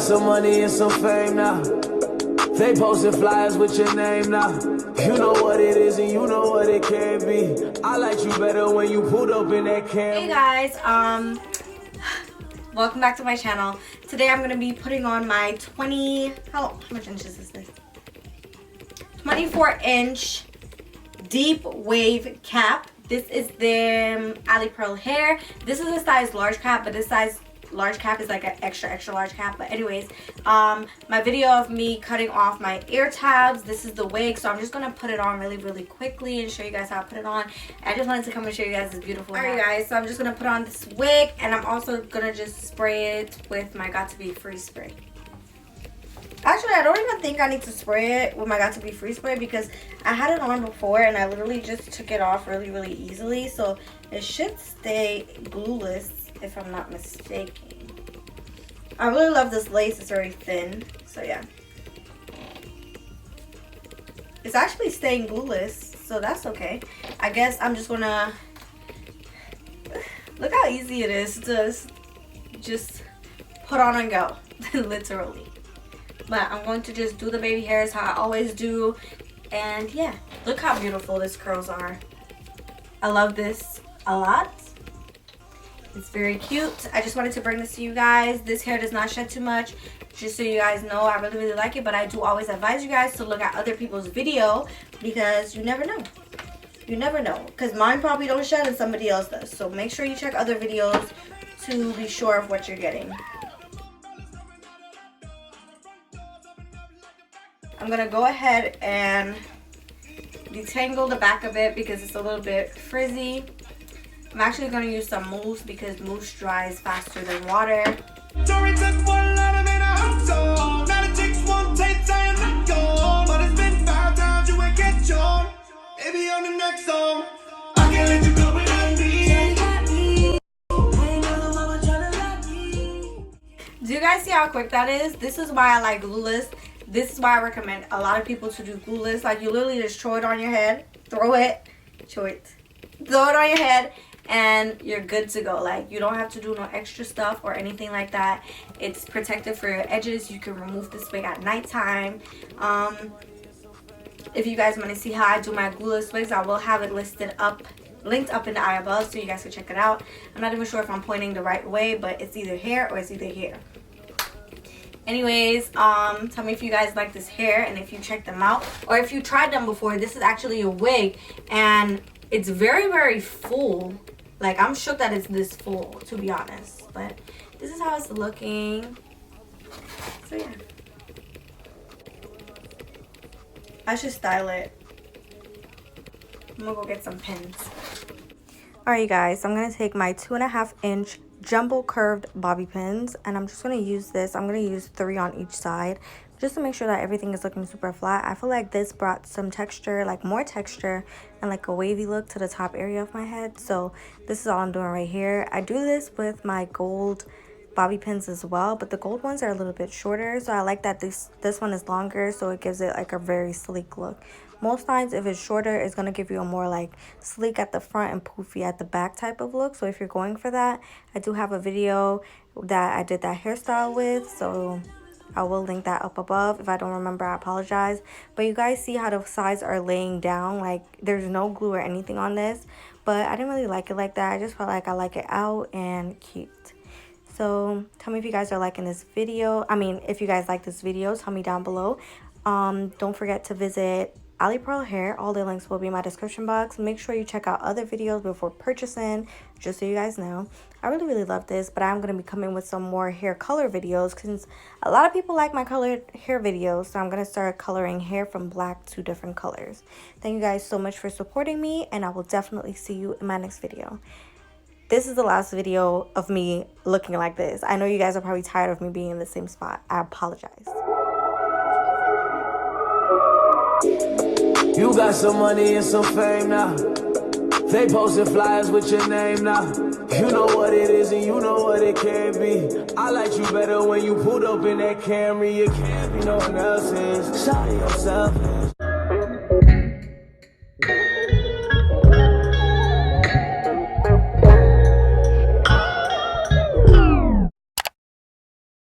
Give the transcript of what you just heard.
some money and some fame now. They posting flyers with your name now. You know what it is and you know what it can be. I liked you better when you pulled up in that Camry. Hey guys, welcome back to my channel. Today I'm gonna be putting on my how much inches is this? 24-inch deep wave cap. This is the Alipearl Hair. This is a size large cap, but this size large cap is like an extra large cap. But anyways, my video of me cutting off my ear tabs, this is the wig, so I'm just gonna put it on really quickly and show you guys how I put it on. I just wanted to come and show you guys this beautiful hair. Alright guys, so I'm just gonna put on this wig, and I'm also gonna just spray it with my Got To Be Free spray. Actually, I don't even think I need to spray it with my Got To Be Free spray because I had it on before and I literally just took it off really easily, so it should stay glueless if I'm not mistaken. I really love this lace. It's very thin, so yeah. It's actually staying glueless, so that's okay. I guess I'm just gonna look how easy it is to just put on and go. Literally. But I'm going to just do the baby hairs how I always do, and yeah, look how beautiful these curls are. I love this a lot. It's very cute. I just wanted to bring this to you guys. This hair does not shed too much, just so you guys know. I really like it, but I do always advise you guys to look at other people's video because you never know. You never know, because mine probably don't shed and somebody else does. So make sure you check other videos to be sure of what you're getting. I'm gonna go ahead and detangle the back of it because it's a little bit frizzy. I'm actually going to use some mousse because mousse dries faster than water. Do you guys see how quick that is? This is why I like glueless. This is why I recommend a lot of people to do glueless. Like, you literally just throw it on your head, throw it on your head, and you're good to go. Like, you don't have to do no extra stuff or anything like that. It's protective for your edges. You can remove this wig at nighttime. If you guys want to see how I do my glueless wigs, I will have it linked up in the eye above, so you guys can check it out. I'm not even sure if I'm pointing the right way, but it's either hair or it's either hair. Anyways, tell me if you guys like this hair and if you checked them out, or if you tried them before. This is actually a wig, and it's very full. Like, I'm shook that it's this full, to be honest. But this is how it's looking. So yeah, I should style it. I'm gonna go get some pins. Alright, you guys, so I'm gonna take my 2.5-inch jumbo curved bobby pins, and I'm just going to use this. I'm going to use 3 on each side just to make sure that everything is looking super flat. I feel like this brought some texture, like more texture and like a wavy look to the top area of my head. So this is all I'm doing right here. I do this with my gold bobby pins as well, but the gold ones are a little bit shorter, so I like that this one is longer, so it gives it like a very sleek look. Most times if it's shorter, it's going to give you a more like sleek at the front and poofy at the back type of look. So if you're going for that, I do have a video that I did that hairstyle with, so I will link that up above. If I don't remember, I apologize. But you guys see how the sides are laying down. Like, there's no glue or anything on this, but I didn't really like it like that. I just felt like I like it out and cute. So tell me if you guys are liking this video. I mean, if you guys like this video, tell me down below. Don't forget to visit Alipearl Hair. All the links will be in my description box. Make sure you check out other videos before purchasing, just so you guys know. I really love this, but I'm going to be coming with some more hair color videos because a lot of people like my colored hair videos, so I'm going to start coloring hair from black to different colors. Thank you guys so much for supporting me, and I will definitely see you in my next video. This is the last video of me looking like this. I know you guys are probably tired of me being in the same spot. I apologize. You got some money and some fame now. They posting flyers with your name now. You know what it is and you know what it can be. I liked you better when you pulled up in that Camry. You can't be no one else's. Shout yourself.